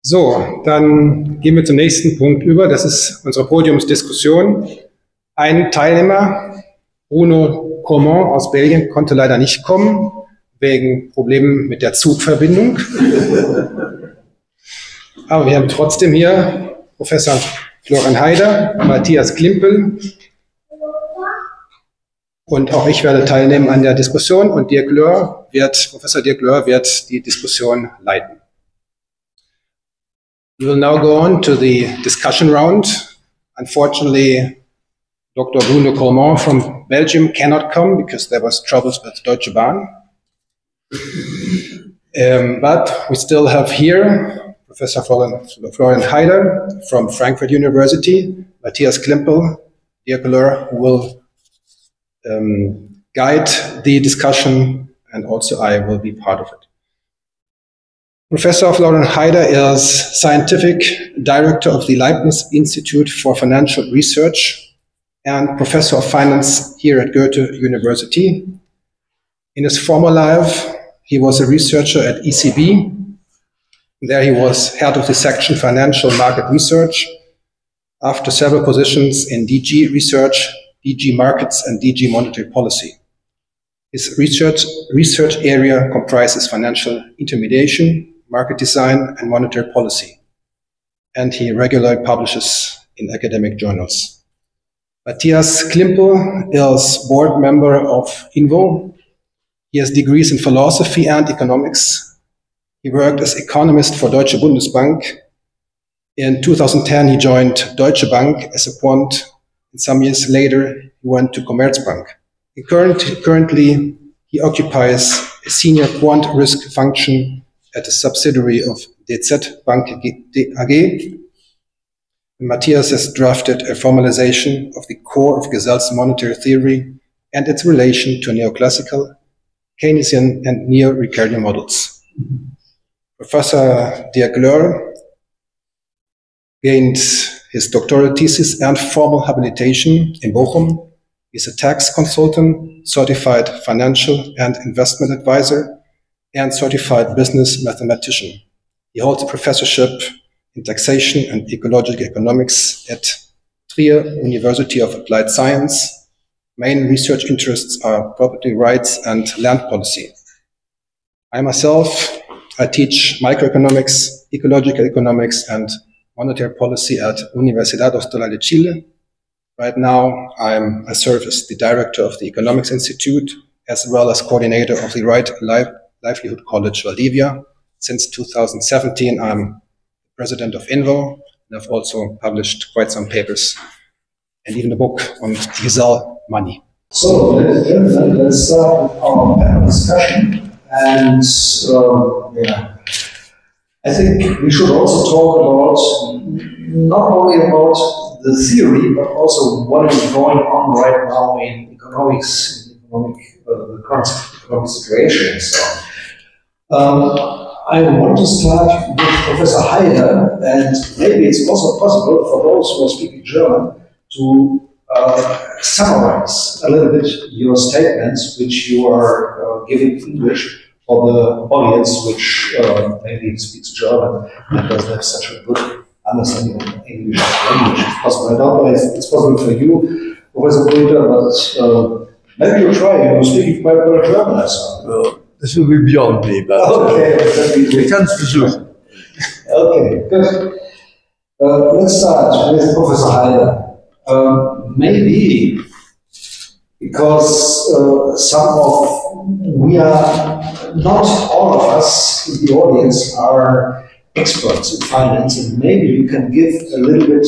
So, dann gehen wir zum nächsten Punkt über. Das ist unsere Podiumsdiskussion. Ein Teilnehmer, Bruno Coman aus Belgien, konnte leider nicht kommen, wegen Problemen mit der Zugverbindung. Aber wir haben trotzdem hier Professor Florian Heider, Matthias Klimpel und auch ich werde teilnehmen an der Diskussion und Professor Dirk Löhr wird die Diskussion leiten. We will now go on to the discussion round. Unfortunately, Dr. Bruno Coman from Belgium cannot come because there was troubles with Deutsche Bahn. But we still have here Professor Florian Heider from Frankfurt University, Matthias Klimpel, Dirk Löhr, who will guide the discussion, and also I will be part of it. Professor Florian Heider is Scientific Director of the Leibniz-Institut for Financial Research and Professor of Finance here at Goethe University. In his former life, he was a researcher at ECB. There he was head of the section Financial Market Research, after several positions in DG Research, DG Markets, and DG Monetary Policy. His research area comprises financial intermediation, market design, and monetary policy, and he regularly publishes in academic journals. Matthias Klimpel is board member of INWO. He has degrees in philosophy and economics. He worked as economist for Deutsche Bundesbank. In 2010, he joined Deutsche Bank as a quant, and some years later, he went to Commerzbank. Currently, he occupies a senior quant risk function at a subsidiary of DZ Bank AG. Matthias has drafted a formalization of the core of Gesell's monetary theory and its relation to neoclassical, Keynesian, and neo-Ricardian models. Professor Dirk Löhr gained his doctoral thesis and formal habilitation in Bochum. He is a tax consultant, certified financial and investment advisor, and certified business mathematician. He holds a professorship in taxation and ecological economics at Trier University of Applied Science. Main research interests are property rights and land policy. I myself, I teach microeconomics, ecological economics, and monetary policy at Universidad Austral de Chile. Right now, I serve as the director of the Economics Institute, as well as coordinator of the Right Livelihood College Valdivia. Since 2017, I'm president of INWO, and I've also published quite some papers and even a book on Gesell money. So, ladies and gentlemen, let's start with our panel discussion. And I think we should also talk about not only about the theory, but also what is going on right now in economics, the current economic situation and so on. I want to start with Professor Heider, and maybe it's also possible for those who are speaking German to summarize a little bit your statements, which you are giving in English for the audience which maybe speaks German and doesn't have such a good understanding of English language, if possible. I don't know if it's possible for you, Professor Buiter, but maybe you try. You're speaking quite well German, I saw. This will be beyond me, but we can versuchen. Okay, good. Let's start with Professor Heider. Maybe because not all of us in the audience are experts in finance, and maybe you can give a little bit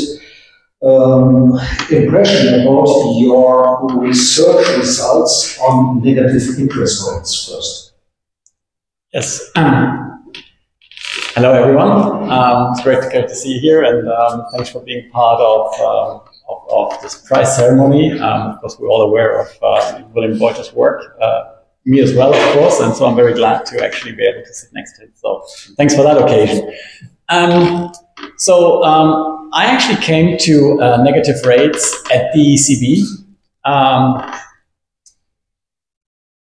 impression about your research results on negative interest rates first. Yes. Hello, everyone. It's great to see you here, and thanks for being part of this prize ceremony. Of course, we're all aware of Willem Buiter's work, me as well, of course, and so I'm very glad to actually be able to sit next to him. So thanks for that occasion. I actually came to negative rates at the ECB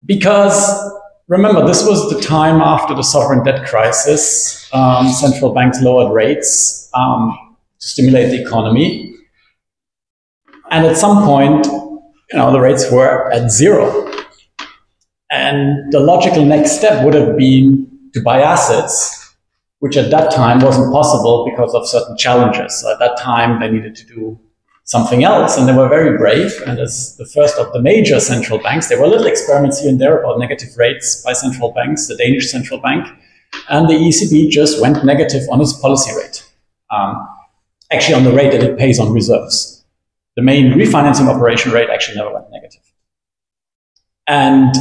because remember, this was the time after the sovereign debt crisis. Central banks lowered rates to stimulate the economy. And at some point, the rates were at zero. And the logical next step would have been to buy assets, which at that time wasn't possible because of certain challenges. So at that time, they needed to do something else, and they were very brave. And as the first of the major central banks, there were little experiments here and there about negative rates by central banks, the Danish central bank, and the ECB just went negative on its policy rate. Actually on the rate that it pays on reserves. The main refinancing operation rate actually never went negative. And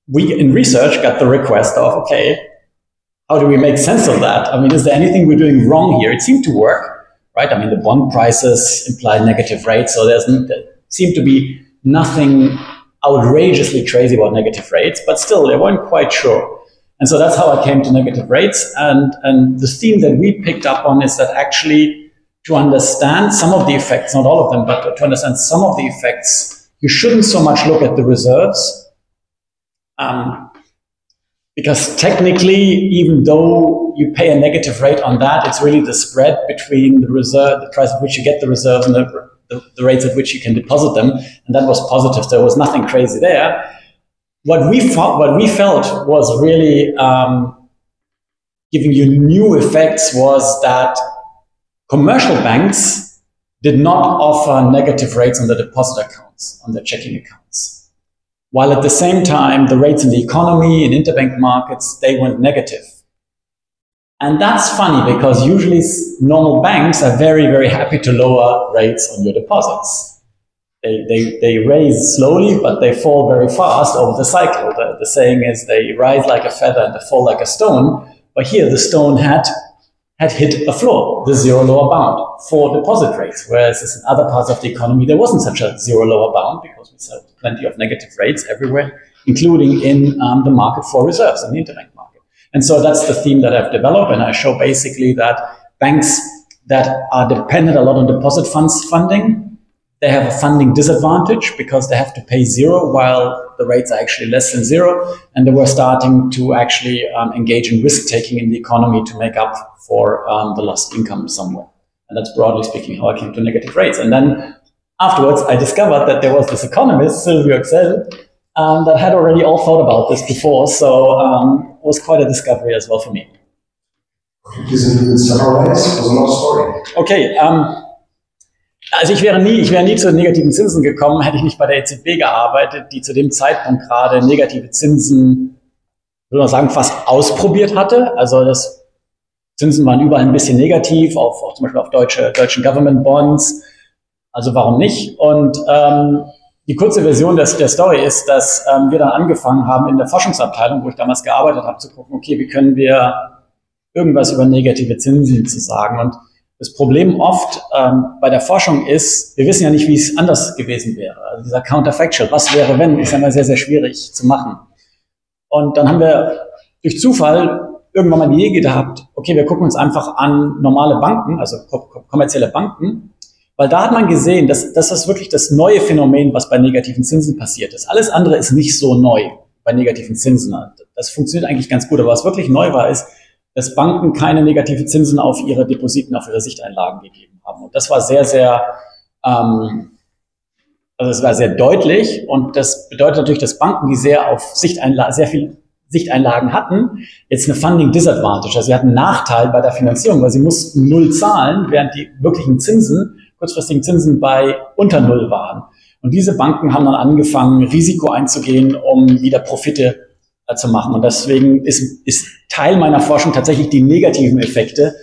we in research got the request of, okay, how do we make sense of that? I mean, is there anything we're doing wrong here? It seemed to work. Right? I mean, the bond prices imply negative rates, so there seemed to be nothing outrageously crazy about negative rates, but still, they weren't quite sure. And so that's how I came to negative rates. And the theme that we picked up on is that actually, to understand some of the effects, not all of them, but to understand some of the effects, you shouldn't so much look at the reserves, because technically, even though you pay a negative rate on that, it's really the spread between the reserve, the price at which you get the reserves, and the rates at which you can deposit them, and that was positive. There was nothing crazy there. What we felt was really giving you new effects was that commercial banks did not offer negative rates on the deposit accounts, on their checking accounts. While at the same time, the rates in the economy, in interbank markets, they went negative. And that's funny because usually normal banks are very, very happy to lower rates on your deposits. They raise slowly, but they fall very fast over the cycle. The saying is they rise like a feather and they fall like a stone. But here the stone had hit a floor, the zero lower bound for deposit rates. Whereas in other parts of the economy, there wasn't such a zero lower bound because we saw plenty of negative rates everywhere, including in the market for reserves, in the interbank market. And so that's the theme that I've developed. And I show basically that banks that are dependent a lot on deposit funding, they have a funding disadvantage because they have to pay zero while the rates are actually less than zero. And they were starting to actually engage in risk-taking in the economy to make up for the lost income somewhere. And that's broadly speaking how I came to negative rates. And then afterwards, I discovered that there was this economist, Silvio Gesell, that had already all thought about this before. So it was quite a discovery as well for me. Please summarize, was a long story. Okay, also ich wäre nie zu negativen Zinsen gekommen, hätte ich nicht bei der EZB gearbeitet, die zu dem Zeitpunkt gerade negative Zinsen, würde man sagen, fast ausprobiert hatte. Also Zinsen waren überall ein bisschen negativ, auch zum Beispiel auf deutschen Government Bonds. Also warum nicht? Und die kurze Version der Story ist, dass wir dann angefangen haben in der Forschungsabteilung, wo ich damals gearbeitet habe, zu gucken, okay, wie können wir irgendwas über negative Zinsen zu sagen. Und das Problem oft bei der Forschung ist, wir wissen ja nicht, wie es anders gewesen wäre. Also dieser Counterfactual, was wäre wenn, ist einmal sehr, sehr schwierig zu machen. Und dann haben wir durch Zufall irgendwann mal die Idee gehabt, okay, wir gucken uns einfach an normale Banken, also kommerzielle Banken, weil da hat man gesehen, dass das ist wirklich das neue Phänomen, was bei negativen Zinsen passiert ist. Alles andere ist nicht so neu bei negativen Zinsen. Das funktioniert eigentlich ganz gut, aber was wirklich neu war, ist, dass Banken keine negative Zinsen auf ihre Depositen, auf ihre Sichteinlagen gegeben haben. Und das war sehr, sehr, also es war sehr deutlich. Und das bedeutet natürlich, dass Banken, die sehr viel Sichteinlagen hatten, jetzt eine Funding Disadvantage. Also sie hatten einen Nachteil bei der Finanzierung, weil sie mussten 0 zahlen, während die wirklichen Zinsen, kurzfristigen Zinsen bei unter 0 waren. Und diese Banken haben dann angefangen, Risiko einzugehen, um wieder Profite zu machen. Und deswegen ist Teil meiner Forschung tatsächlich die negativen Effekte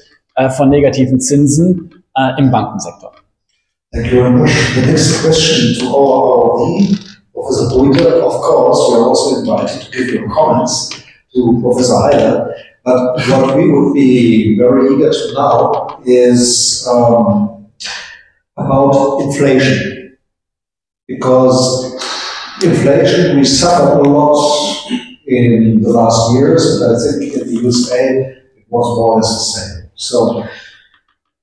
von negativen Zinsen im Bankensektor. Thank you very much. The next question to all Professor Buiter. Of course, we are also invited to give your comments to Professor Heider. But what we would be very eager to know is about inflation. Because inflation, we suffered a lot in the last years, and I think in the USA it was more or less the same. So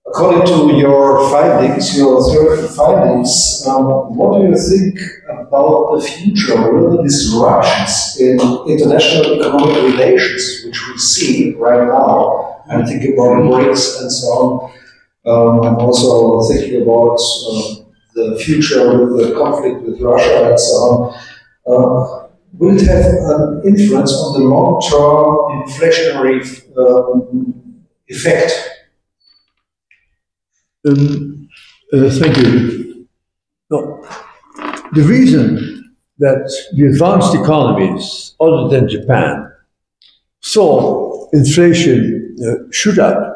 According to your findings, your third findings, what do you think about the future? Will the disruptions in international economic relations, which we see right now, I'm thinking about BRICS and so on, I'm also thinking about the future with the conflict with Russia and so on, will it have an influence on the long-term inflationary effect? Thank you. No, the reason that the advanced economies, other than Japan, saw inflation shoot up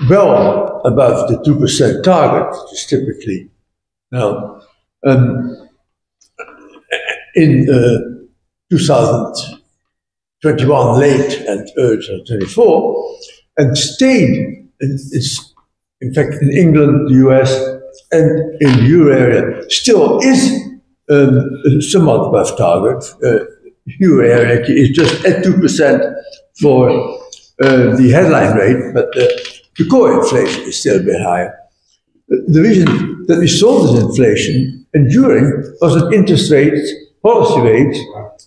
well above the 2% target, which is typically now in 2021 late and early 2024, and stayed. In fact, in England, the US, and in the euro area, still is somewhat above target. Euro area is just at 2% for the headline rate, but the core inflation is still a bit higher. The reason that we saw this inflation enduring was that interest rates, policy rates,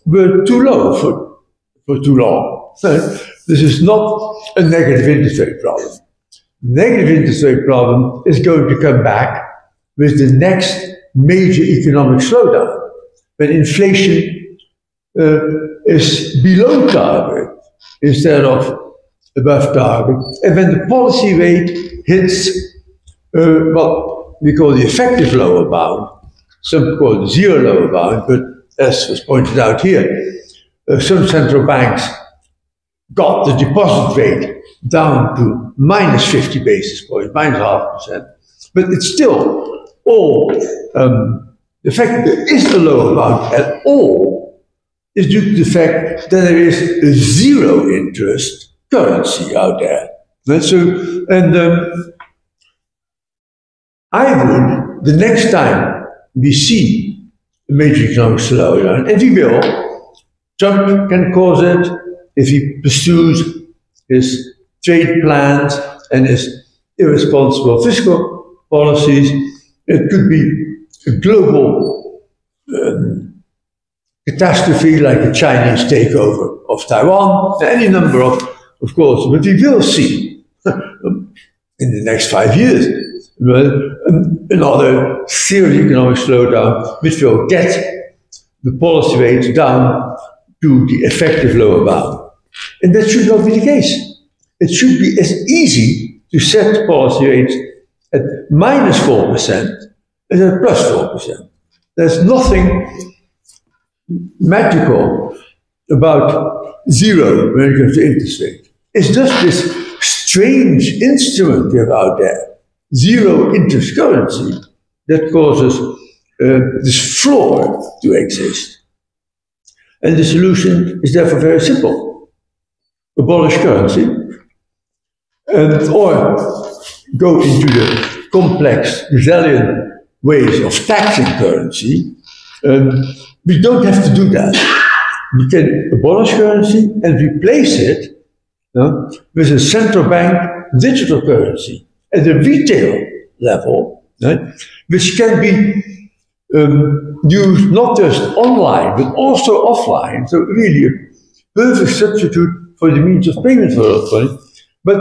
were too low for too long. So this is not a negative interest rate problem. Negative interest rate problem is going to come back with the next major economic slowdown, when inflation is below target instead of above target, and when the policy rate hits what we call the effective lower bound. Some call it zero lower bound, but as was pointed out here, some central banks got the deposit rate down to minus 50 basis points, minus 0.5%. But it's still all, the fact that there is a lower bound at all is due to the fact that there is a zero interest currency out there. And so, I would, the next time we see a major economic slowdown, and we will, Trump can cause it if he pursues his trade plans and his irresponsible fiscal policies. It could be a global catastrophe like a Chinese takeover of Taiwan, any number of course, but we will see in the next 5 years another serious economic slowdown, which will get the policy rates down to the effective lower bound. And that should not be the case. It should be as easy to set policy rates at minus 4% as at plus 4%. There's nothing magical about zero when it comes to interest rate. It's just this strange instrument we have out there, zero interest currency, that causes this floor to exist. And the solution is therefore very simple. Abolish currency, or go into the complex, Gesellian ways of taxing currency. We don't have to do that. We can abolish currency and replace it with a central bank digital currency at the retail level, which can be used not just online, but also offline. So really a perfect substitute for the means of payment for electronic, but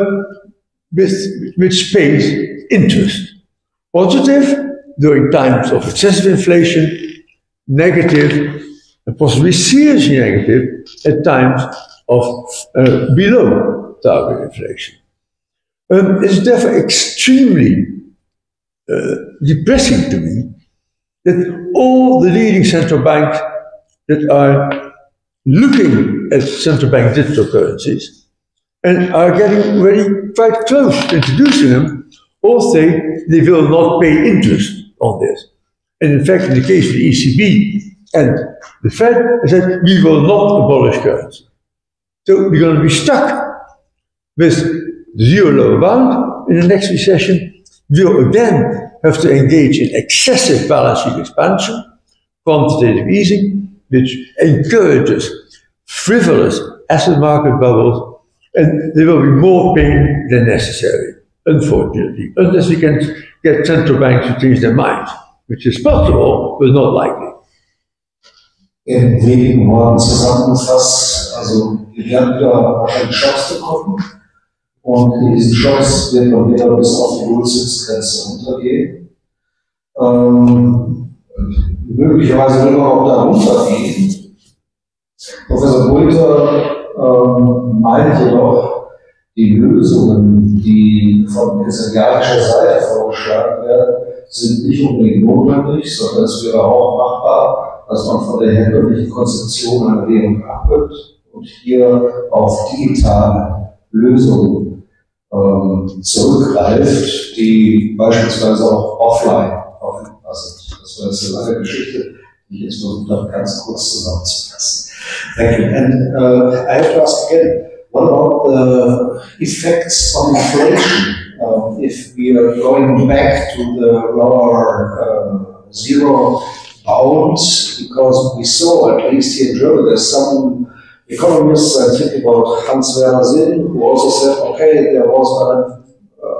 which pays interest. Positive during times of excessive inflation, negative, and possibly seriously negative at times of below target inflation. It's therefore extremely depressing to me that all the leading central banks that are looking at central bank digital currencies and are getting very quite close to introducing them, all say they will not pay interest on this. And in fact, in the case of the ECB and the Fed, they said we will not abolish currency. So we're going to be stuck with the zero lower bound in the next recession. We'll again have to engage in excessive balance sheet expansion, quantitative easing, which encourages frivolous asset market bubbles, and there will be more pain than necessary. unfortunately, unless we can get central banks to change their minds, which is possible, but not likely. In wenigen Worten zusammengefasst, also wir werden wieder wahrscheinlich Schocks bekommen und in diesen Schocks wird man wieder bis auf die Nullzinsgrenze runtergehen. Möglicherweise will man auch da runtergehen. Professor Buiter meint jedoch, die Lösungen, die von keynesianischer Seite vorgeschlagen werden, sind nicht unbedingt notwendig, sondern es wäre auch machbar, dass man von der herkömmlichen Konzeption einer Währung abwirkt und hier auf digitale Lösungen zurückgreift, die beispielsweise auch offline verfügbar sind. Das war jetzt eine lange Geschichte, die ich jetzt versucht habe, ganz kurz zusammenzufassen. Thank you. And I have to ask again, what about the effects on inflation? If we are going back to the lower zero bounds, because we saw, at least here in Germany, there's some economists, I think about Hans-Werner Sinn, who also said, okay, there was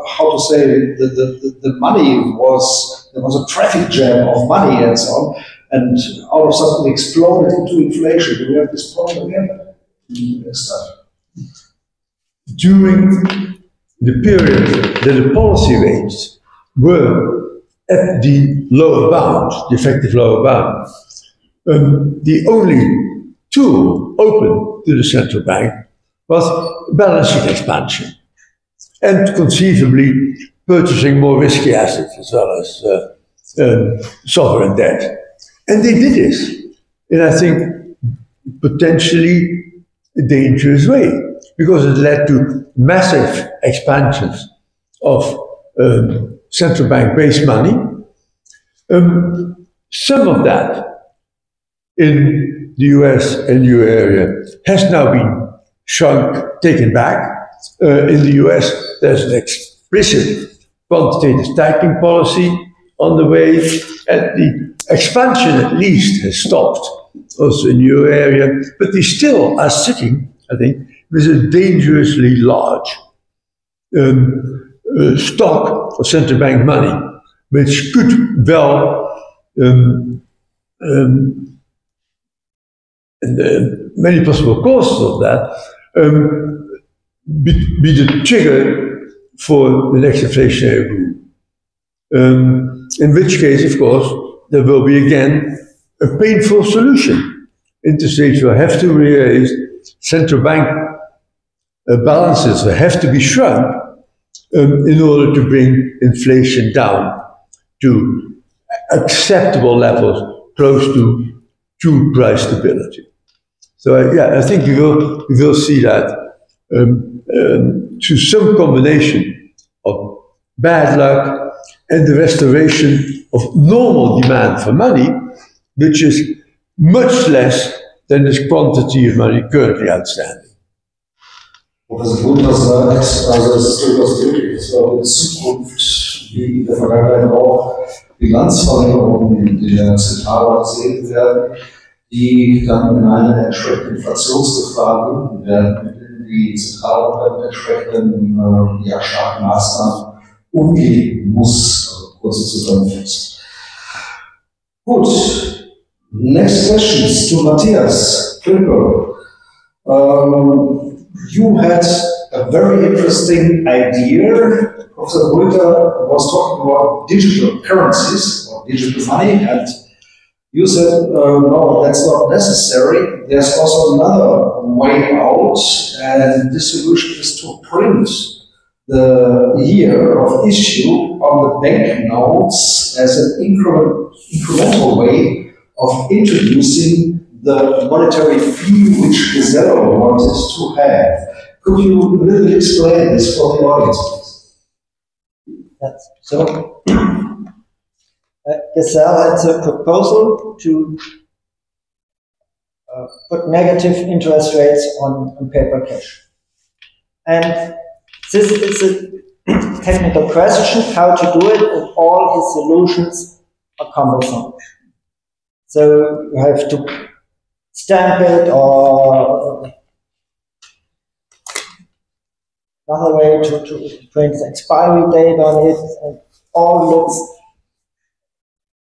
how to say, the money was, there was a traffic jam of money and so on, and all of a sudden exploded into inflation. Do we have this problem again? Next time. During the period that the policy rates were at the lower bound, the effective lower bound, the only tool open to the central bank was balance sheet expansion and conceivably purchasing more risky assets as well as sovereign debt. And they did this in, I think, potentially a dangerous way, because it led to massive expansions of central bank base money. Some of that in the US and euro area has now been shrunk, taken back. In the US, there's an explicit quantitative tightening policy on the way, and the expansion at least has stopped, also in the euro area, but they still are sitting, I think, with a dangerously large stock of central bank money, which could well, and many possible causes of that, be the trigger for the next inflationary boom. In which case, of course, there will be again a painful solution. Interest rates will have to be raised, central bank balances will have to be shrunk in order to bring inflation down to acceptable levels, close to true price stability. So yeah, I think we will see that to some combination of bad luck and the restoration of normal demand for money, which is much less than this quantity of money currently outstanding. Professor Buiter sagt, also es ist durchaus möglich, dass wir in Zukunft, wie in der Vergangenheit auch, Bilanzveränderungen der Zentralbank sehen werden, die dann in eine entsprechende Inflationsgefahr münden werden, mit denen die Zentralbank mit entsprechenden starken Maßnahmen umgehen muss. Also kurze Zusammenfassung. Gut. Next questions to Matthias Klimpel. You had a very interesting idea. Professor Buiter was talking about digital currencies or digital money, and you said, no, that's not necessary. There's also another way out, and this solution is to print the year of issue on the banknotes as an incremental way of introducing the monetary fee which Gesell wanted to have. Could you a little bit explain this for the audience, please? Yes. So, Gesell had a proposal to put negative interest rates on paper cash. And this is a technical question, how to do it, and all his solutions are cumbersome. So you have to stamp it or another way to print the expiry date on it, and all looks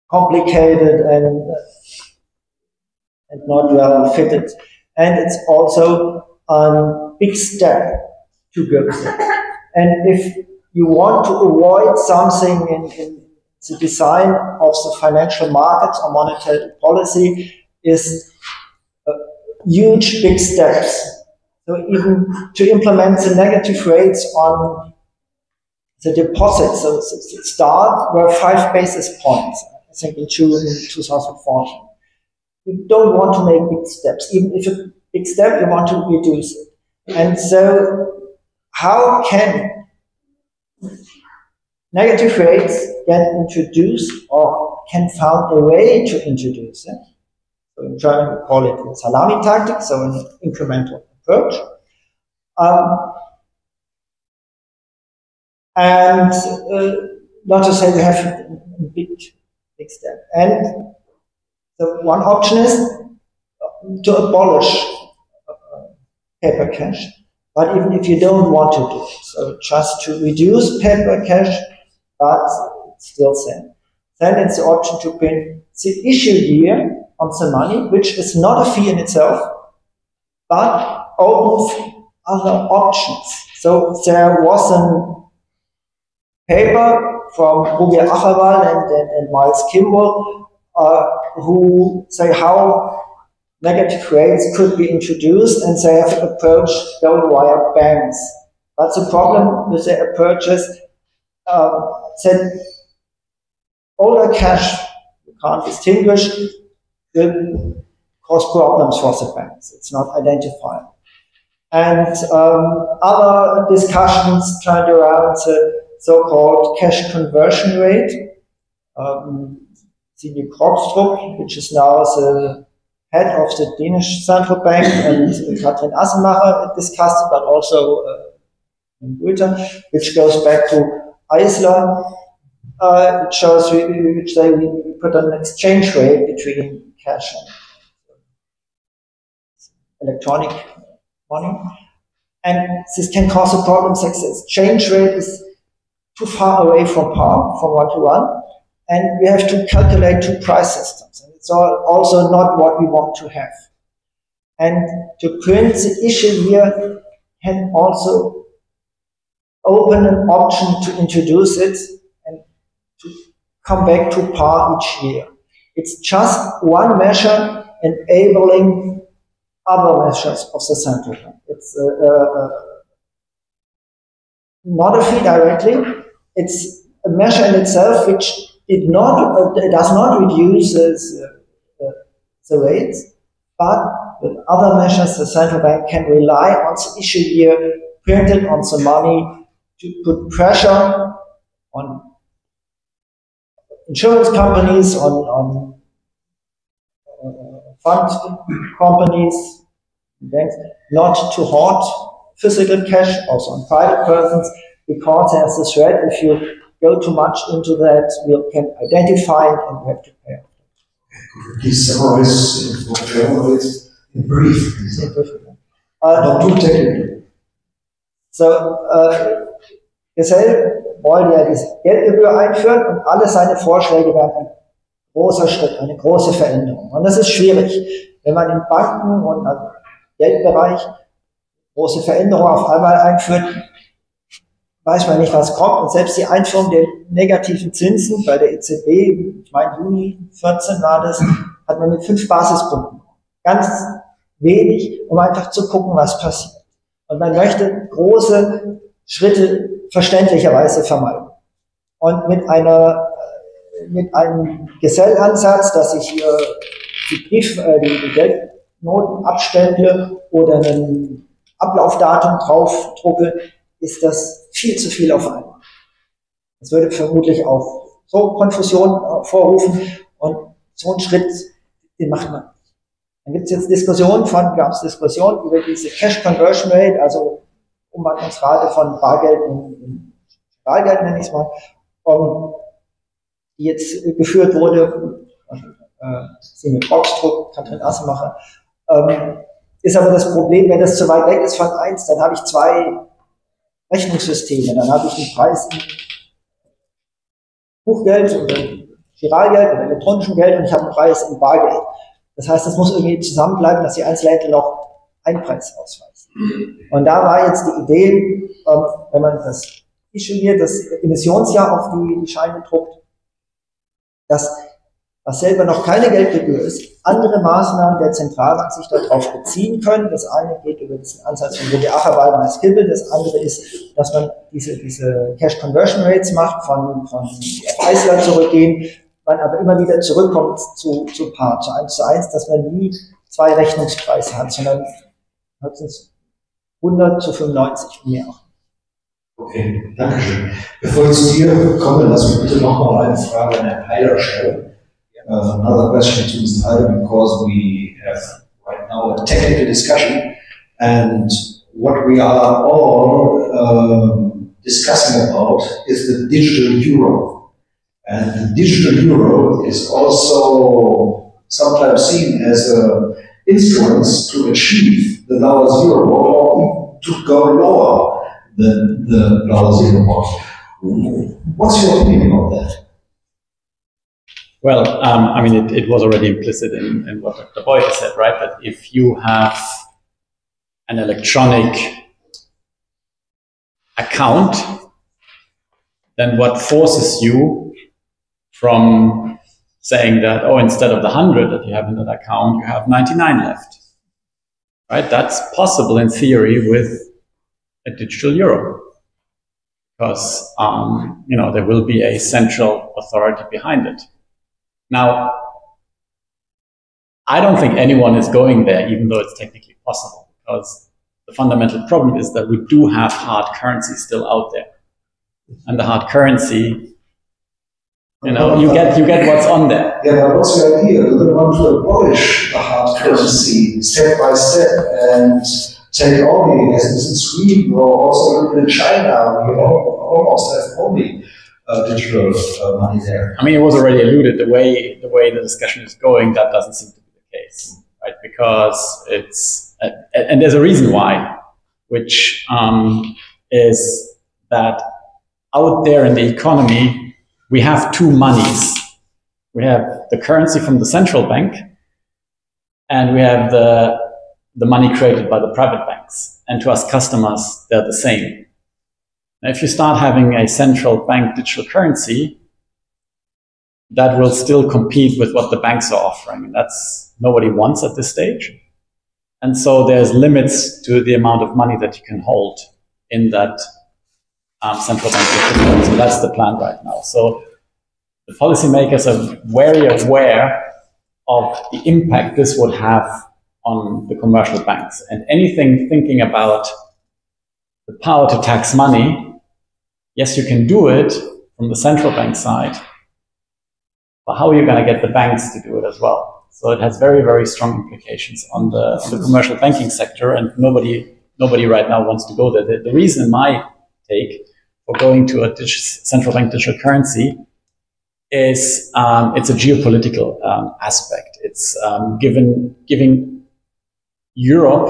complicated and not well fitted. And it's also a big step to go through. And if you want to avoid something in the design of the financial markets or monetary policy, is huge big steps. So even to implement the negative rates on the deposits, so the start were 5 basis points, I think in June 2014. You don't want to make big steps. Even if a big step, you want to reduce it. And so how can negative rates get introduced, or can found a way to introduce it? So in German we call it salami tactic, so an incremental approach. And not to say we have a big step. And the one option is to abolish paper cash. But even if you don't want to do it, so just to reduce paper cash, but it's still same. Then it's the option to print the issue year on the money, which is not a fee in itself, but opens other options. So there was a paper from Rubia Ackerwal and Miles Kimball who say how negative rates could be introduced, and they have approached going via banks. But the problem with their approaches that older cash you can't distinguish will cause problems for the banks. It's not identified. And other discussions turned around the so-called cash conversion rate. Silvio Gesell, which is now the head of the Danish central bank, and Katrin Assenmacher discussed it, but also Buiter, which goes back to Iceland. It shows which they put an exchange rate between cash and electronic money. And this can cause a problem. The exchange rate is too far away from par, from 1 to 1, and we have to calculate 2 price systems. And it's also not what we want to have. And to print the issue here can also open an option to introduce it and to come back to par each year. It's just one measure enabling other measures of the central bank. It's not a fee directly. It's a measure in itself which it does not reduce the rates, but with other measures the central bank can rely on the issue year printed on the money to put pressure on insurance companies, on fund companies, banks, not to hoard physical cash, also on private persons, because there's a threat if you go too much into that, you can identify it and you have to pay. Could you please summarize in brief? Not too technical. So, Gesell wollte ja diese Geldgebühr einführen und alle seine Vorschläge wären ein großer Schritt, eine große Veränderung. Und das ist schwierig, wenn man in Banken und im Geldbereich große Veränderungen auf einmal einführt, weiß man nicht, was kommt. Und selbst die Einführung der negativen Zinsen bei der EZB, ich meine Juni 14 war das, hat man mit 5 Basispunkten. Ganz wenig, um einfach zu gucken, was passiert. Und man möchte große Schritte verständlicherweise vermeiden. Und mit einem Gesell-Ansatz, dass ich hier die Geldnoten abstemple oder ein Ablaufdatum drauf drucke, ist das viel zu viel auf einmal. Das würde vermutlich auch so Konfusion vorrufen, und so einen Schritt, den macht man nicht. Dann gibt es jetzt Diskussionen über diese Cash Conversion Rate, also Umwandlungsrate von Bargeld in Bargeld, nenne ich es mal, die jetzt geführt wurde, sie mit Boxdruck, Katrin Assenmacher, ist aber das Problem, wenn das zu weit weg ist von 1, dann habe ich 2 Rechnungssysteme. Dann habe ich einen Preis in Buchgeld oder Giralgeld oder elektronischem Geld und ich habe einen Preis in Bargeld. Das heißt, das muss irgendwie zusammenbleiben, dass die Einzelhändler noch einen Preis ausweisen. Und da war jetzt die Idee, wenn man das issuiert, das Emissionsjahr auf die Scheine druckt, dass, was selber noch keine Geldgebühr ist, andere Maßnahmen der Zentralbank sich darauf beziehen können. Das eine geht über diesen Ansatz von Willi Ackerwald und Matthias Klimpel, das andere ist, dass man diese Cash Conversion Rates macht, von Preisland zurückgehen, man aber immer wieder zurückkommt zu Paar, zu 1:1, dass man nie zwei Rechnungspreise hat, sondern höchstens 100 zu 95 und mehr auch. Okay, danke schön. Bevor ich zu dir komme, lass mich bitte nochmal eine Frage an Herrn Heider stellen. Another question to Mr. Heider, because we have right now a technical discussion, and what we are all discussing about is the digital euro. And the digital euro is also sometimes seen as an instrument to achieve the lower zero model, or even to go lower than the lower zero model. What's your opinion on that? Well, I mean, it was already implicit in what Dr. Buiter said, right? That if you have an electronic account, then what forces you from saying that, oh, instead of the 100 that you have in that account, you have 99 left, right? That's possible in theory with a digital euro, because, you know, there will be a central authority behind it. Now, I don't think anyone is going there, even though it's technically possible, because the fundamental problem is that we do have hard currency still out there. And the hard currency, you know, you get what's on there. Yeah, but what's the idea? Do they want to abolish the hard currency step by step and take only, as is in Sweden or also in China, we almost have only digital money there? I mean, it was already alluded, the way the discussion is going, that doesn't seem to be the case, right? Because it's, and there's a reason why, which is that out there in the economy, we have two monies. We have the currency from the central bank, and we have the money created by the private banks. And to us customers, they're the same. Now, if you start having a central bank digital currency, that will still compete with what the banks are offering. And that's nobody wants at this stage. And so there's limits to the amount of money that you can hold in that central bank digital currency. That's the plan right now. So the policymakers are very aware of the impact this would have on the commercial banks. And anything thinking about the power to tax money, yes, you can do it from the central bank side, but how are you going to get the banks to do it as well? So it has very, very strong implications on the commercial banking sector, and nobody right now wants to go there. The reason, in my take, for going to a central bank digital currency is it's a geopolitical aspect. It's giving Europe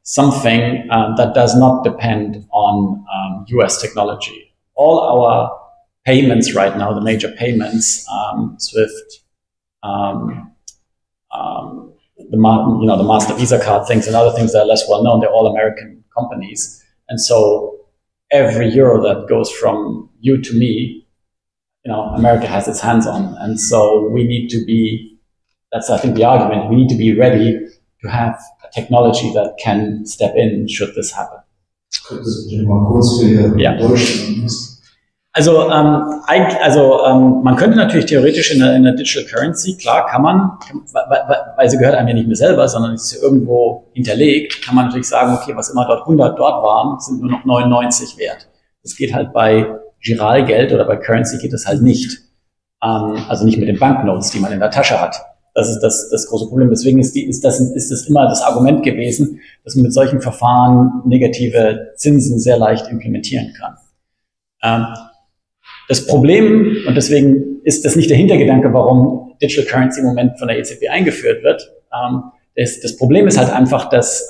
something that does not depend on US technology. All our payments right now, the major payments, SWIFT, the Master Visa card things and other things that are less well known, they're all American companies. And so every euro that goes from you to me, you know, America has its hands on. And so we need to be, that's I think the argument, we need to be ready to have a technology that can step in should this happen. Ja. Also, man könnte natürlich theoretisch in der Digital Currency, klar, kann man, weil sie gehört einem ja nicht mehr selber, sondern ist ja irgendwo hinterlegt, kann man natürlich sagen, okay, was immer dort 100 dort waren, sind nur noch 99 wert. Das geht halt bei Giralgeld oder bei Currency geht das halt nicht. Also nicht mit den Banknotes, die man in der Tasche hat. Das ist das große Problem. Deswegen ist das immer das Argument gewesen, dass man mit solchen Verfahren negative Zinsen sehr leicht implementieren kann. Das Problem, und deswegen ist das nicht der Hintergedanke, warum Digital Currency im Moment von der EZB eingeführt wird, das Problem ist halt einfach, dass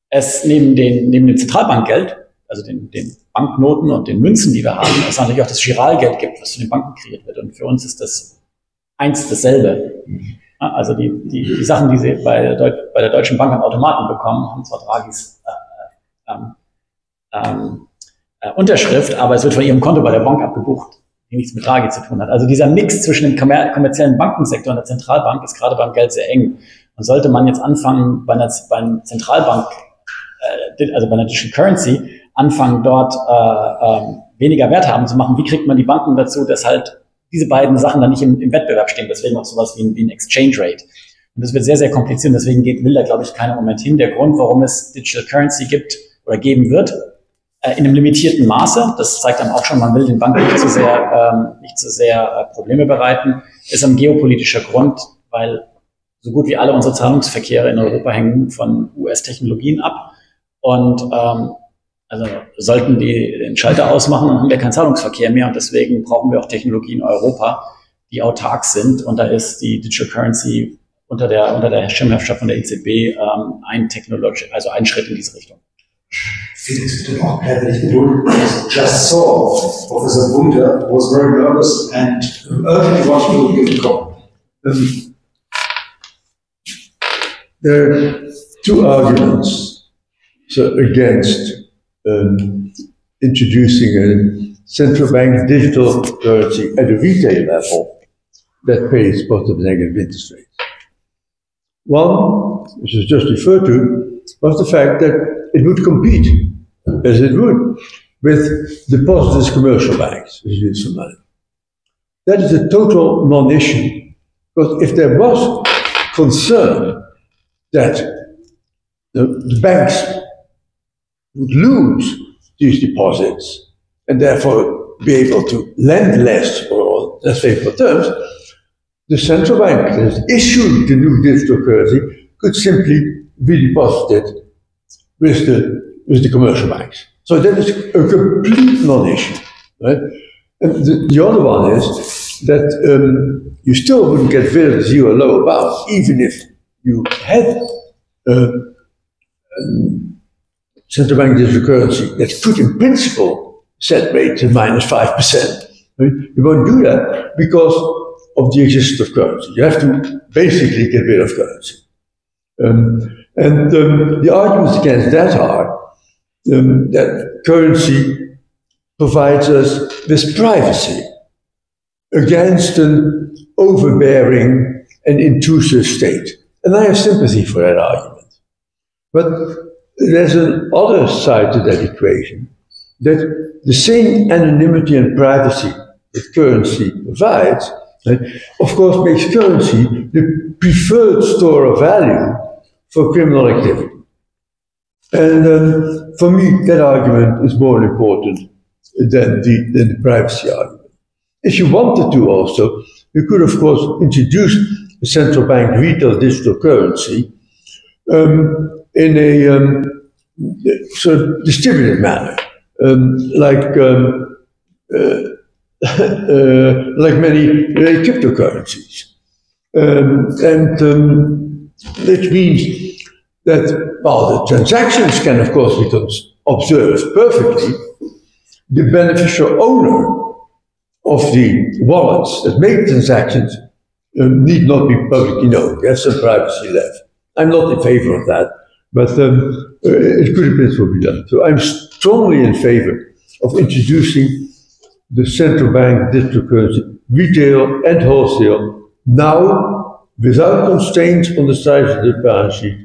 es neben dem Zentralbankgeld, also den Banknoten und den Münzen, die wir haben, es natürlich auch das Giralgeld gibt, was zu den Banken kreiert wird. Und für uns ist das eins dasselbe. Also die Sachen, die Sie bei der Deutschen Bank am Automaten bekommen, haben zwar Draghis Unterschrift, aber es wird von Ihrem Konto bei der Bank abgebucht, die nichts mit Draghi zu tun hat. Also dieser Mix zwischen dem kommerziellen Bankensektor und der Zentralbank ist gerade beim Geld sehr eng. Und sollte man jetzt anfangen, bei einer Zentralbank, also bei einer Digital Currency, anfangen, dort weniger Wert haben zu machen, wie kriegt man die Banken dazu, dass halt diese beiden Sachen dann nicht im Wettbewerb stehen, deswegen auch sowas wie ein Exchange Rate. Und das wird sehr, sehr kompliziert, und deswegen will da, glaube ich, keiner im Moment hin. Der Grund, warum es Digital Currency gibt oder geben wird, in einem limitierten Maße, das zeigt dann auch schon, man will den Banken nicht zu sehr Probleme bereiten, ist ein geopolitischer Grund, weil so gut wie alle unsere Zahlungsverkehre in Europa hängen von US-Technologien ab. Und also sollten die den Schalter ausmachen, dann haben wir keinen Zahlungsverkehr mehr. Und deswegen brauchen wir auch Technologien in Europa, die autark sind. Und da ist die Digital Currency unter der Schirmherrschaft von der EZB ein Schritt in diese Richtung. Felix, bitte noch ein wenig Geduld. Just saw Professor Buiter was very nervous and urgently wanted to give a comment. There are two arguments against introducing a central bank digital currency at a retail level that pays positive and negative interest rates. One, which was just referred to, was the fact that it would compete, as it would, with depositors commercial banks, which use some money. That is a total non-issue, because if there was concern that the banks would lose these deposits and therefore be able to lend less or less favorable terms, the central bank that has issued the new digital currency could simply redeposit it with the commercial banks. So that is a complete non-issue, right? And the other one is that you still wouldn't get rid of the zero lower bound, even if you had central bank digital currency that could in principle set rates to -5%. Right? You won't do that because of the existence of currency. You have to basically get rid of currency. The arguments against that are that currency provides us with privacy against an overbearing and intrusive state. And I have sympathy for that argument. But there's another side to that equation, that the same anonymity and privacy that currency provides, of course, makes currency the preferred store of value for criminal activity. And for me, that argument is more important than the privacy argument. If you wanted to also, you could, of course, introduce a central bank retail digital currency in a sort of distributed manner, like many cryptocurrencies. Which means that, while the transactions can, of course, be observed perfectly, the beneficial owner of the wallets that make transactions need not be publicly known. There's some privacy left. I'm not in favor of that, but it could in principle be done. So I'm strongly in favor of introducing the central bank digital currency, retail and wholesale, now without constraints on the size of the balance sheet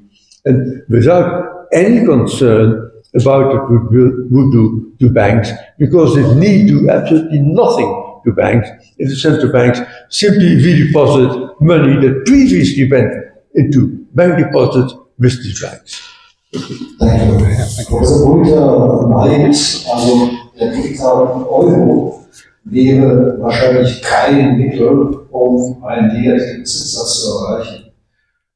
and without any concern about what it would do to banks, because it need do absolutely nothing to banks if the central banks simply redeposit money that previously went into bank deposits with these banks. Thank you. Professor Buiter meint, also der digitale Euro wäre wahrscheinlich kein Mittel, um einen negativen Zinssatz zu erreichen.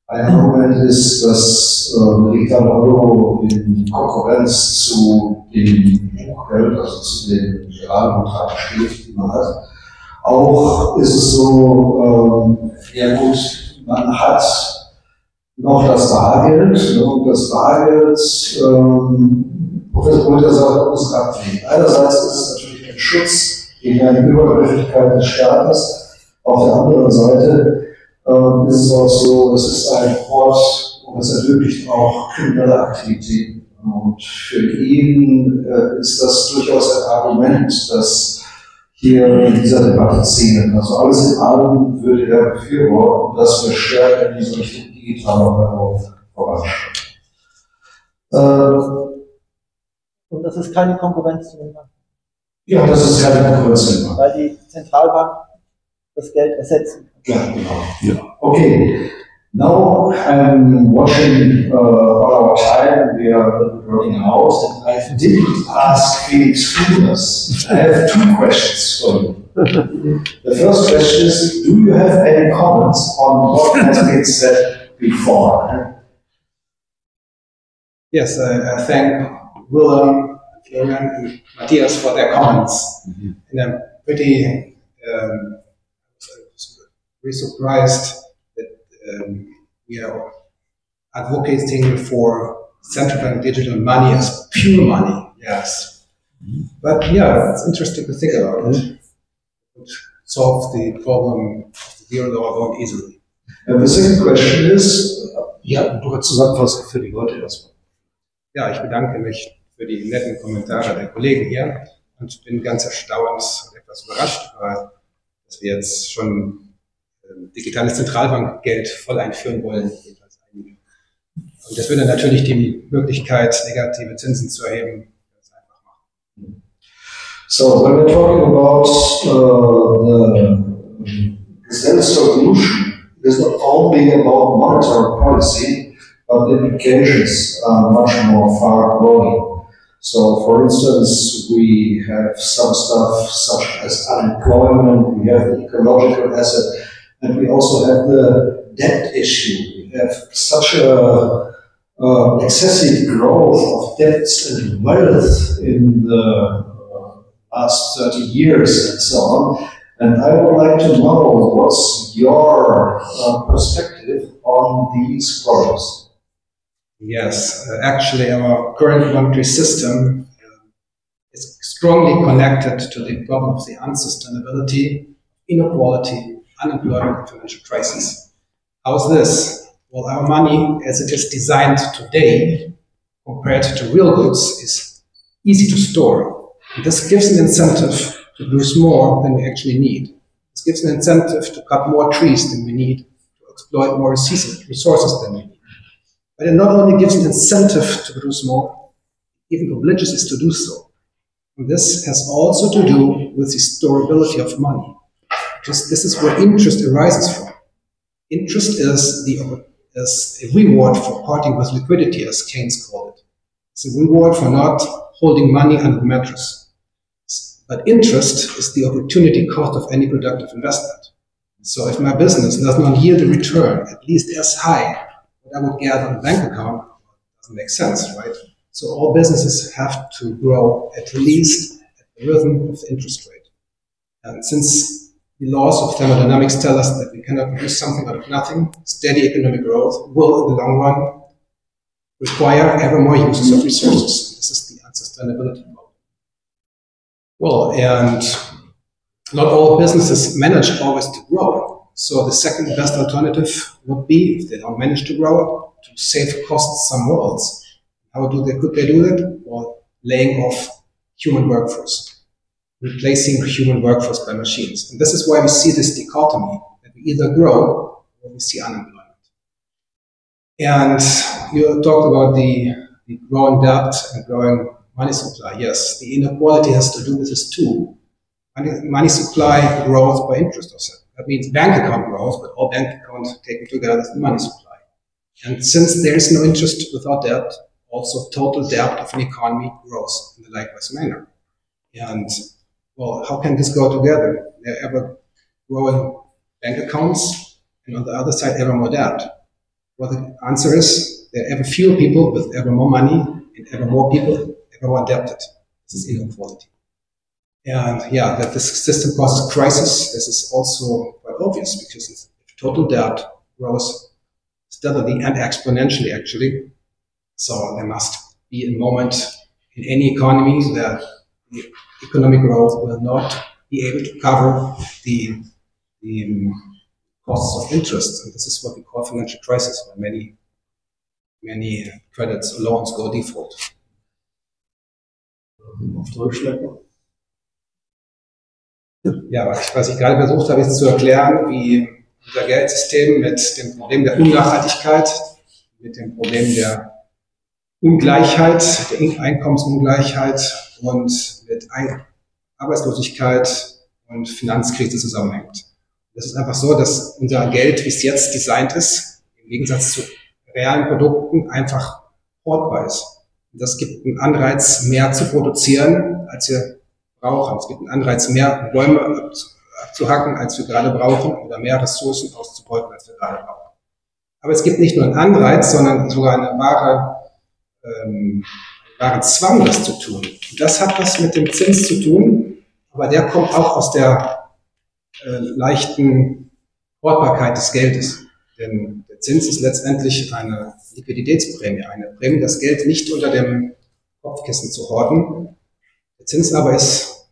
Ein Argument ist, dass der digitale Euro in Konkurrenz zu dem Buchgeld, also zu dem realen Betrag steht, die man hat. Auch ist es so, ja gut, man hat noch das Bargeld, und das Bargeld Professor Buiter sagt, muss es abwägen. Einerseits ist es natürlich ein Schutz gegen eine Übergriffigkeit des Staates. Auf der anderen Seite ist es auch so, es ist ein Ort, und es ermöglicht auch kriminelle Aktivitäten. Und für ihn ist das durchaus ein Argument, das hier in dieser Debatte zählen. Also alles in allem würde er befürworten, dass wir stärker in diese Richtung digitaler Euro voranschreiten. Und das ist keine Konkurrenz zu den Banken. Ja, das ist keine Konkurrenz zu den Banken. Weil die Zentralbank das Geld ersetzen kann. Ja, genau. Ja. Okay. Now I'm watching our time. We are running out, and I didn't ask Felix Fuders. I have two questions for you. The first question is: do you have any comments on what has been said before? Yes, I thank Willem, Florian, and Matthias for their comments. And I'm pretty surprised that we are advocating for central bank digital money as pure money. Yes, but yeah, it's interesting to think about it. It would solve the problem of the zero dollar loan easily. And the second question is, ja, du kannst zusammenfassen für die Leute erstmal. Ja, ich bedanke mich für die netten Kommentare der Kollegen hier und bin ganz erstaunt und etwas überrascht, dass wir jetzt schon digitales Zentralbankgeld voll einführen wollen. Und das würde natürlich die Möglichkeit, negative Zinsen zu erheben, ganz einfach machen. So, when we're talking about the Gesell solution, it is not only about monetary policy, but the implications are much more far-going. So, for instance, we have some stuff such as unemployment, we have the ecological asset, and we also have the debt issue. We have such a excessive growth of debts and wealth in the last 30 years and so on. And I would like to know what's your perspective on these problems. Yes, actually our current monetary system is strongly connected to the problem of the unsustainability, inequality, unemployment and financial crisis. How's this? Well, our money, as it is designed today, compared to real goods, is easy to store. And this gives an incentive to produce more than we actually need. This gives an incentive to cut more trees than we need, to exploit more resources than we need. But it not only gives an incentive to produce more, it even obliges us to do so. And this has also to do with the storability of money. Because this is where interest arises from. Interest is a reward for parting with liquidity, as Keynes called it. It's a reward for not holding money under the mattress. But interest is the opportunity cost of any productive investment. So if my business does not yield a return at least as high what I would get on a bank account, it doesn't make sense, right? So all businesses have to grow at least at the rhythm of the interest rate. And since the laws of thermodynamics tell us that we cannot produce something out of nothing, steady economic growth will, in the long run, require ever more uses of resources. This is the unsustainability problem. Well, and not all businesses manage always to grow. So the second best alternative would be, if they don't manage to grow, to save costs somewhere else. How could they do that? Well, laying off human workforce, replacing human workforce by machines. And this is why we see this dichotomy, that we either grow or we see unemployment. And you talked about the growing debt and growing money supply. Yes, the inequality has to do with this too. Money supply growth by interest offset. That means bank account growth, but all bank accounts taken together is the money supply. And since there is no interest without debt, also total debt of an economy grows in the likewise manner. And well, how can this go together? There are ever growing bank accounts, and on the other side, ever more debt. Well, the answer is there are ever fewer people with ever more money, and ever more people ever more indebted. This is inequality. And yeah, that this system causes crisis, this is also quite obvious, because if total debt grows steadily and exponentially, actually, so there must be a moment in any economy, the economic growth will not be able to cover the costs of interest. And this is what we call financial crisis, when many credits or loans go default. Ja, was ich gerade versucht habe, ist zu erklären, wie unser Geldsystem mit dem Problem der Unnachhaltigkeit, mit dem Problem der Ungleichheit, der Einkommensungleichheit und mit Arbeitslosigkeit und Finanzkrise zusammenhängt. Es ist einfach so, dass unser Geld, wie es jetzt designt ist, im Gegensatz zu realen Produkten, einfach hortbar ist. Und das gibt einen Anreiz, mehr zu produzieren, als wir brauchen. Es gibt einen Anreiz, mehr Bäume abzuhacken, als wir gerade brauchen, oder mehr Ressourcen auszubeuten, als wir gerade brauchen. Aber es gibt nicht nur einen Anreiz, sondern sogar einen wahren Zwang, das zu tun. Und das hat was mit dem Zins zu tun, aber der kommt auch aus der leichten Hortbarkeit des Geldes. Denn der Zins ist letztendlich eine Liquiditätsprämie, eine Prämie, das Geld nicht unter dem Kopfkissen zu horten. Der Zins aber ist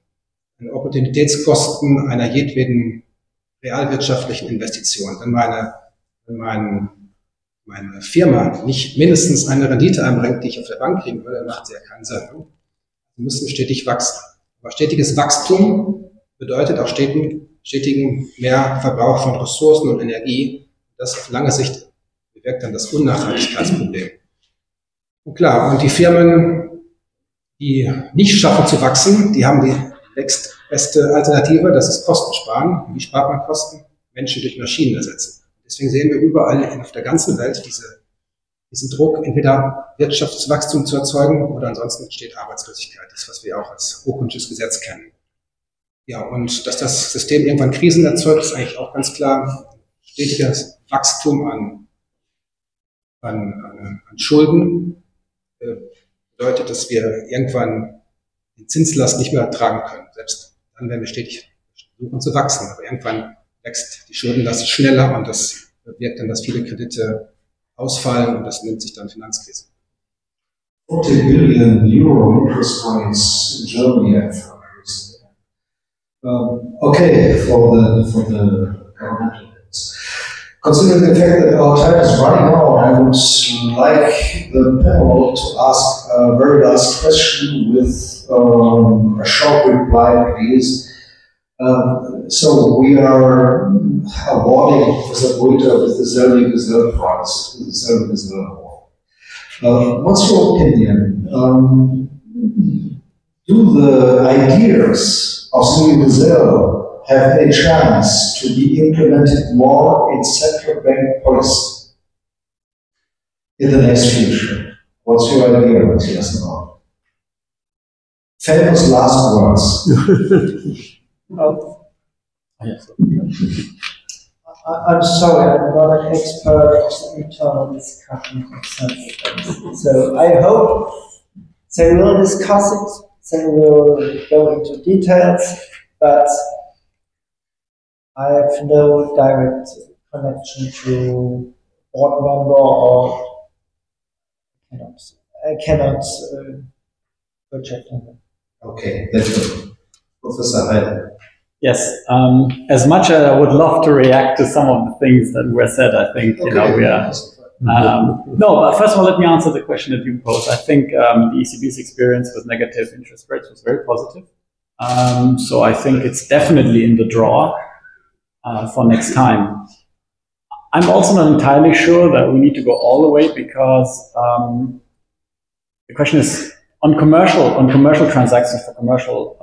eine Opportunitätskosten einer jedweden realwirtschaftlichen Investition. Wenn meine Firma nicht mindestens eine Rendite einbringt, die ich auf der Bank kriegen würde, dann macht sie ja keinen Sinn. Wir müssen stetig wachsen. Aber stetiges Wachstum bedeutet auch stetigen Mehrverbrauch von Ressourcen und Energie. Das auf lange Sicht bewirkt dann das Unnachhaltigkeitsproblem. Und klar, und die Firmen, die nicht schaffen zu wachsen, die haben die nächstbeste Alternative, das ist Kosten sparen. Wie spart man Kosten? Menschen durch Maschinen ersetzen. Deswegen sehen wir überall auf der ganzen Welt diesen Druck, entweder Wirtschaftswachstum zu erzeugen oder ansonsten entsteht Arbeitslosigkeit. Das, was wir auch als Hochkonsches Gesetz kennen. Ja, und dass das System irgendwann Krisen erzeugt, ist eigentlich auch ganz klar. Stetiges Wachstum an Schulden bedeutet, dass wir irgendwann die Zinslast nicht mehr tragen können. Selbst dann werden wir stetig versuchen zu wachsen. Aber irgendwann wächst die Schuldenlast schneller und das bewirkt dann, dass viele Kredite ausfallen und das nennt sich dann Finanzkrise. 40 billion euro interest rates in Germany have increased. Okay, for the governmental debts. Considering the fact that our time is running out, I would like the panel to ask a very last question with a short reply, please. So we are awarding Professor Buiter with the Silvio Gesell Prize, the Silvio Gesell Award. What's your opinion? Do the ideas of Silvio Gesell have a chance to be implemented more in central bank policy in the next future? What's your idea, Matthias? Famous last words. I'm sorry, I'm not an expert of the internal discussion of central banks. So I hope they will discuss it, they will go into details, but I have no direct connection to board member or I cannot project on them. Okay, that's good. Professor Heider. Yes, as much as I would love to react to some of the things that were said, I think, we are... no, but first of all, let me answer the question that you posed. I think the ECB's experience with negative interest rates was very positive. So I think it's definitely in the draw for next time. I'm also not entirely sure that we need to go all the way because the question is on commercial transactions for commercial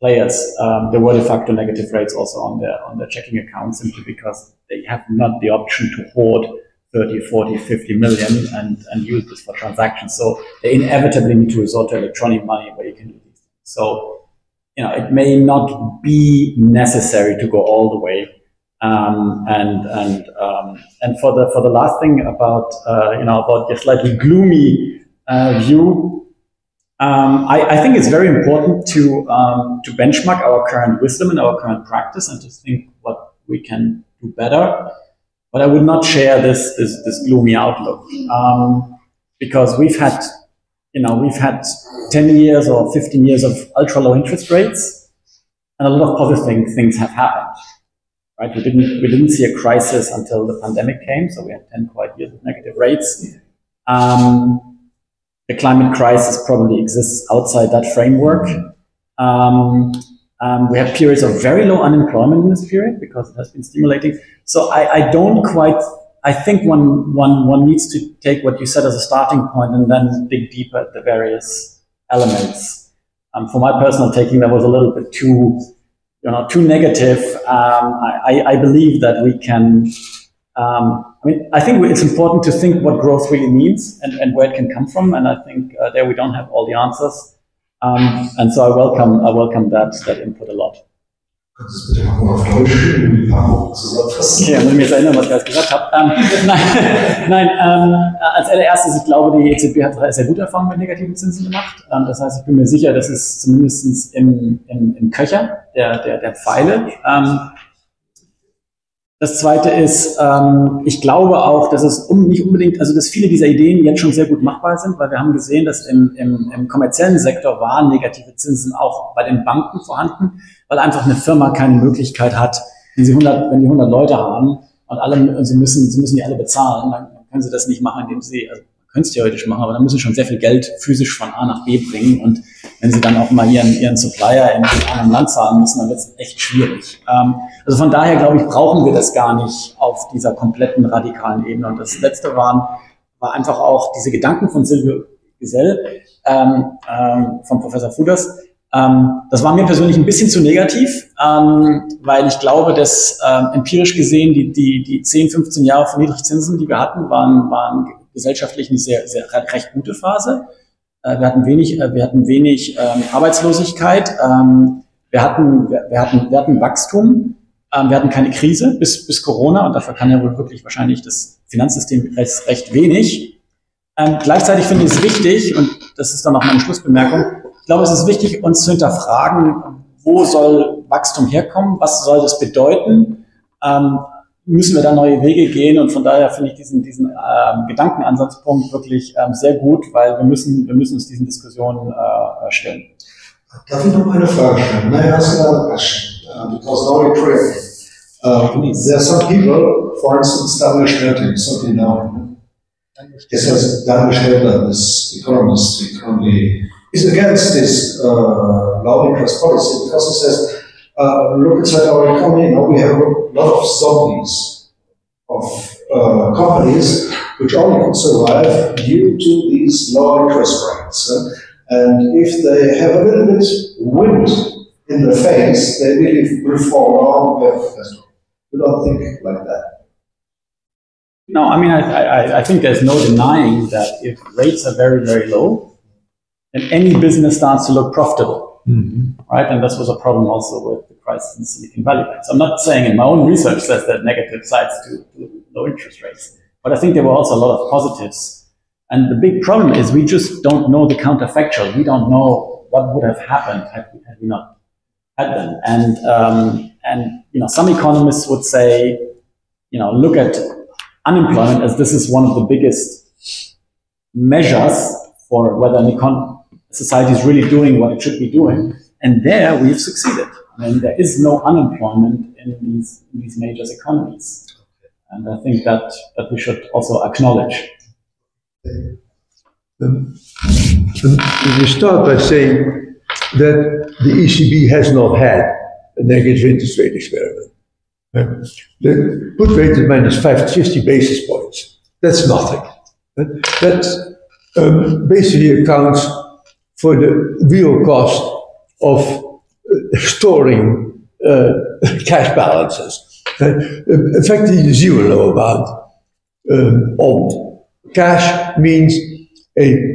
players, there were de facto negative rates also on their checking accounts simply because they have not the option to hoard 30, 40, 50 million and use this for transactions. So they inevitably need to resort to electronic money where you can do these things. So, it may not be necessary to go all the way. And for the last thing about, about your slightly gloomy view, I think it's very important to benchmark our current wisdom and our current practice and to think what we can do better. But I would not share this gloomy outlook because we've had we've had 10 years or 15 years of ultra low interest rates, and a lot of positive things have happened. Right? We didn't see a crisis until the pandemic came, so we had 10 quiet years of negative rates. The climate crisis probably exists outside that framework. We have periods of very low unemployment in this period because it has been stimulating. So I think one needs to take what you said as a starting point and then dig deeper at the various elements. For my personal taking, that was a little bit too negative. I believe that we can, I think it's important to think what growth really means and where it can come from. And I think there we don't have all the answers. And so I welcome that input a lot. Ja, muss ich mir jetzt erinnern, was ich gerade gesagt habe. Nein, als allererstes, ich glaube, die EZB hat sehr gute Erfahrungen mit negativen Zinsen gemacht. Das heißt, ich bin mir sicher, das ist zumindest im Köcher der Pfeile. Das Zweite ist, ich glaube auch, dass es nicht unbedingt, also dass viele dieser Ideen jetzt schon sehr gut machbar sind, weil wir haben gesehen, dass im kommerziellen Sektor waren negative Zinsen auch bei den Banken vorhanden, weil einfach eine Firma keine Möglichkeit hat, wenn die 100 Leute haben und sie müssen die alle bezahlen, dann können sie das nicht machen, indem sie, also können es theoretisch machen, aber dann müssen sie schon sehr viel Geld physisch von A nach B bringen, und wenn sie dann auch mal ihren Supplier in einem anderen Land zahlen müssen, dann wird es echt schwierig. Also von daher, glaube ich, brauchen wir das gar nicht auf dieser kompletten radikalen Ebene. Und das Letzte war einfach auch diese Gedanken von Silvio Gesell, von Professor Fuders. Das war mir persönlich ein bisschen zu negativ, weil ich glaube, dass empirisch gesehen die 10, 15 Jahre von Niedrigzinsen, die wir hatten, waren gesellschaftlich eine recht gute Phase. Wir hatten wenig Arbeitslosigkeit, wir hatten Wachstum, wir hatten keine Krise bis Corona, und dafür kann ja wohl wirklich wahrscheinlich das Finanzsystem recht wenig. Gleichzeitig finde ich es wichtig, und das ist dann auch meine Schlussbemerkung, ich glaube, es ist wichtig, uns zu hinterfragen, wo soll Wachstum herkommen, was soll das bedeuten, müssen wir da neue Wege gehen, und von daher finde ich diesen Gedankenansatzpunkt wirklich sehr gut, weil wir müssen uns diesen Diskussionen stellen. Darf ich noch eine Frage stellen? May I ask another question? Because now you're correct. There are some people, for instance, Darmstadt, something now. It says Darmstadt, this economist, currently is against this low interest policy because it says, look inside our economy, now we have a lot of zombies of companies which only could survive due to these low interest rates. And if they have a little bit wind in the face, they really will fall down. You don't think like that? No, I mean, I think there's no denying that if rates are very, very low, then any business starts to look profitable, right? And this was a problem also with the crisis in Silicon Valley Bank. So I'm not saying, in my own research says that negative sides to low interest rates, but I think there were also a lot of positives. And the big problem is we just don't know the counterfactual. We don't know what would have happened had we not had them. And some economists would say, look at unemployment as this is one of the biggest measures for whether society is really doing what it should be doing. And there we've succeeded. I mean, there is no unemployment in these major economies. And I think that we should also acknowledge. We start by saying that the ECB has not had a negative interest rate experiment. The put rate is minus 50 basis points. That's nothing. That basically accounts for the real cost of storing cash balances. In fact, the zero amount on cash means a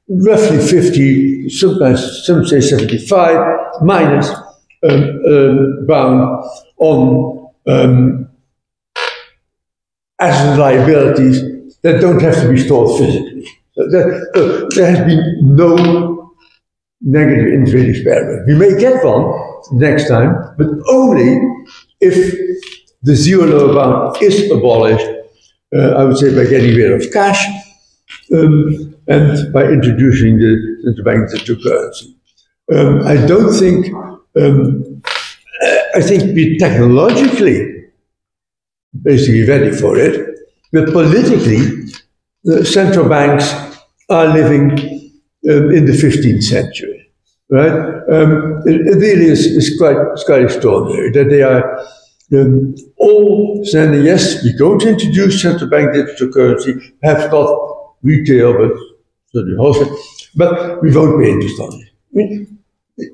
roughly 50, sometimes some say 75, minus bound on assets and liabilities that don't have to be stored physically. So there has been no negative interest rate experiment. We may get one next time, but only if the zero lower bound is abolished, I would say by getting rid of cash, and by introducing the central bank digital currency. I don't think, I think we're technologically basically ready for it, but politically, the central banks are living in the 15th century, right? It really is quite extraordinary that they are all saying, yes, we're going to introduce central bank digital currency, perhaps not retail, but certainly wholesale, but we won't be interested in it. I mean,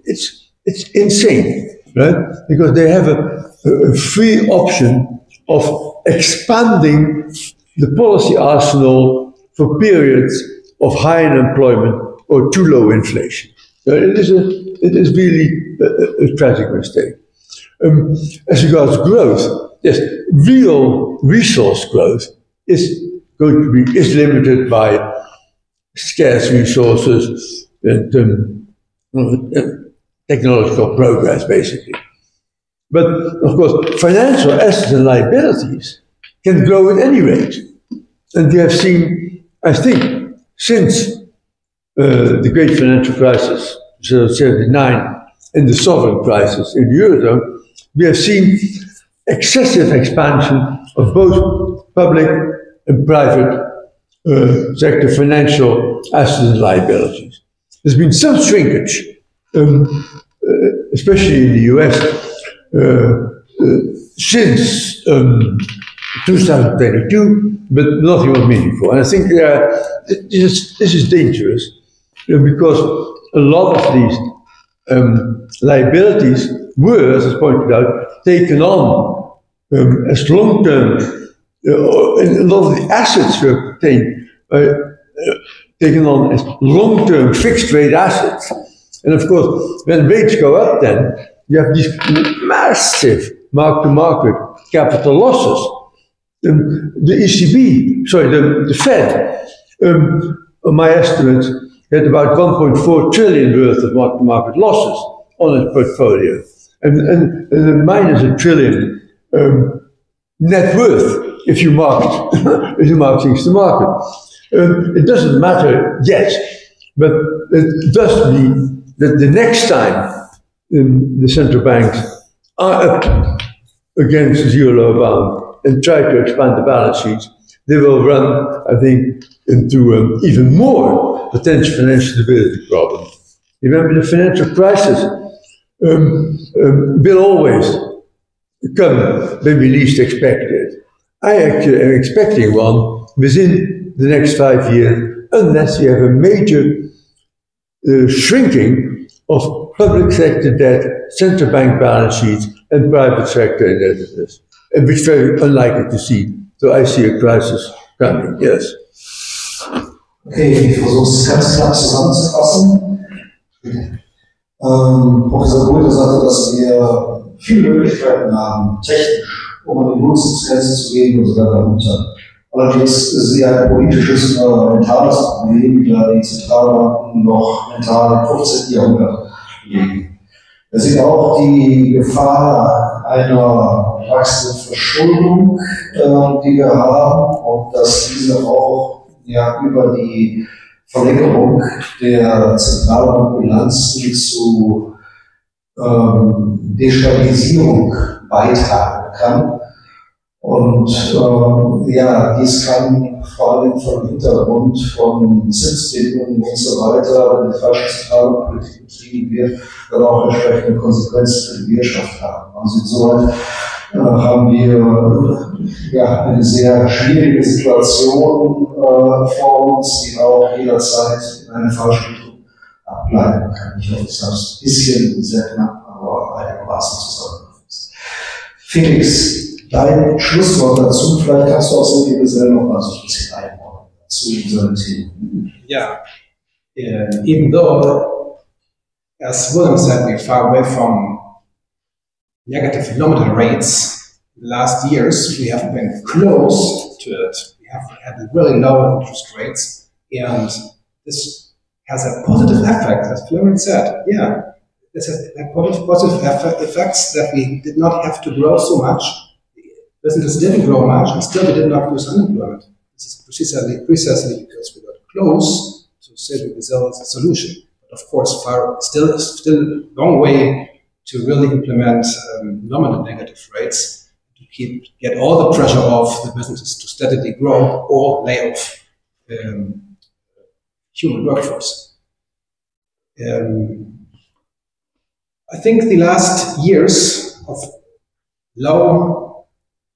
it's insane, right? Because they have a free option of expanding the policy arsenal for periods of high unemployment or too low inflation. So it is really a tragic mistake. As regards growth, yes, real resource growth is limited by scarce resources and technological progress, basically. But of course, financial assets and liabilities can grow at any rate. And we have seen, I think, since the great financial crisis, 1979, and the sovereign crisis in the Eurozone, we have seen excessive expansion of both public and private sector financial assets and liabilities. There's been some shrinkage, especially in the US, since 2022, but nothing was meaningful. And I think this is dangerous because a lot of these liabilities were, as I pointed out, taken on as long-term, and a lot of the assets were taken on as long-term fixed-rate assets. And of course, when rates go up then, you have these massive mark-to-market capital losses. The ECB, sorry, the Fed, on my estimates, had about 1.4 trillion worth of mark-to-market losses on its portfolio, and minus a trillion net worth if you mark things to market. It doesn't matter yet, but it does mean that the next time the central banks are up against zero bound and try to expand the balance sheets, they will run, I think, into even more potential financial stability problems. Remember, the financial crisis will always come when we least expect it. I actually am expecting one within the next 5 years, unless we have a major shrinking of public sector debt, central bank balance sheets, and private sector indebtedness, which is very unlikely to see. So I see a crisis coming, yes. Okay, ich versuche es ganz knapp zusammenzufassen. Professor Buiter sagte, dass wir viele Möglichkeiten haben, technisch, um an die Nutzungsgrenze zu gehen und so weiter runter. Allerdings ist sie ein politisches, mentales Problem, da die Zentralbanken noch mental im 15. Jahrhundert leben. Wir sehen auch die Gefahr einer wachsenden Verschuldung, die wir haben, und dass diese auch über die Verlängerung der Zentralbankbilanzen zu Destabilisierung beitragen kann. Und dies kann vor allem vom Hintergrund von Zinsbindungen und so weiter, wenn die falsche Zentralbankpolitik betrieben wird, dann auch entsprechende Konsequenzen für die Wirtschaft haben. Also insoweit haben wir eine sehr schwierige Situation vor uns, die auch jederzeit in eine falsche Richtung ableiten kann. Ich hoffe, ich habe es ein bisschen sehr knapp, aber einigermaßen zusammengefasst. Felix, dein Schlusswort dazu, vielleicht kannst du auch Silvio Gesell noch mal so ein bisschen einbauen zu unseren Themen. Yeah, even though, as Willem said, we're far away from negative nominal rates, in the last years we have been close to it. We have had really low interest rates, and this has a positive effect, as Florian said. Yeah, this has a positive effects that we did not have to grow so much. Business didn't grow much, and still we did not lose unemployment. This is precisely because we got close to Silvio Gesell's solution. But of course, still a long way to really implement nominal negative rates to get all the pressure off the businesses to steadily grow or lay off human workforce. I think the last years of low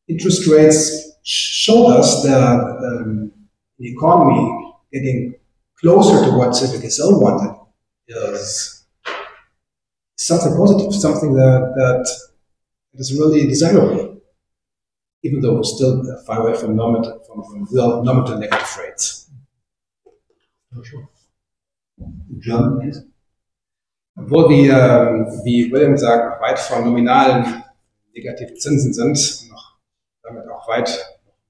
interest rates showed us that the economy getting closer to what Silvio Gesell wanted is something positive, something that is really desirable, even though we're still far away from real nominal negative rates. German, please. Obwohl wie Willem sagt, weit von nominalen negativen Zinsen sind, noch damit auch weit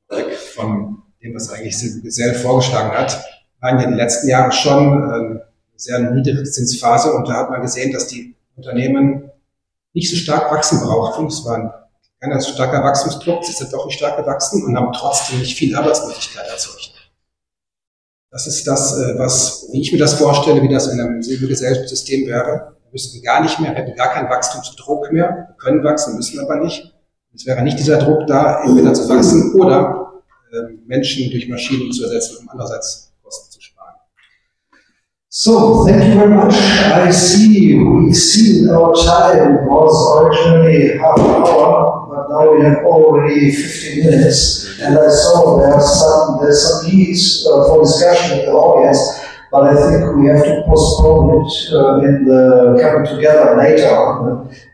weg von dem, was eigentlich Silvio Gesell vorgeschlagen hat, waren ja die letzten Jahre schon eine sehr niedrige Zinsphase, und da hat man gesehen, dass die Unternehmen nicht so stark wachsen brauchten. Es war kein so starker Wachstumsdruck, sie sind doch nicht stark gewachsen und haben trotzdem nicht viel Arbeitslosigkeit erzeugt. Das ist das, wie ich mir das vorstelle, wie das in einem Silvio Gesell-System wäre. Wir müssten gar nicht mehr, hätten gar keinen Wachstumsdruck mehr. Wir können wachsen, müssen aber nicht. Es wäre nicht dieser Druck da, entweder zu wachsen oder Menschen durch Maschinen zu ersetzen, um andererseits Kosten zu sparen. So, thank you very much. I see we see our time was originally half an hour, but now we have already 15 minutes. And I saw there's some needs for discussion in the audience, but I think we have to postpone it in the coming together later.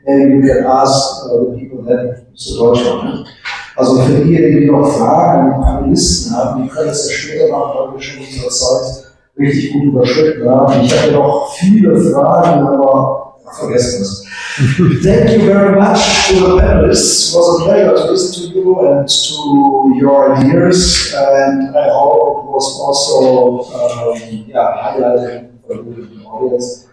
Maybe you can ask the people then zu Deutschland. Also für diejenigen, die noch Fragen an Panelisten haben, die können es ja später machen, weil wir schon unsere Zeit richtig gut überschritten haben. Ich habe noch viele Fragen, aber vergessen es. Thank you very much to the panelists. It was a pleasure to listen to you and to your ideas, and I hope it was also highlighting for you in the audience.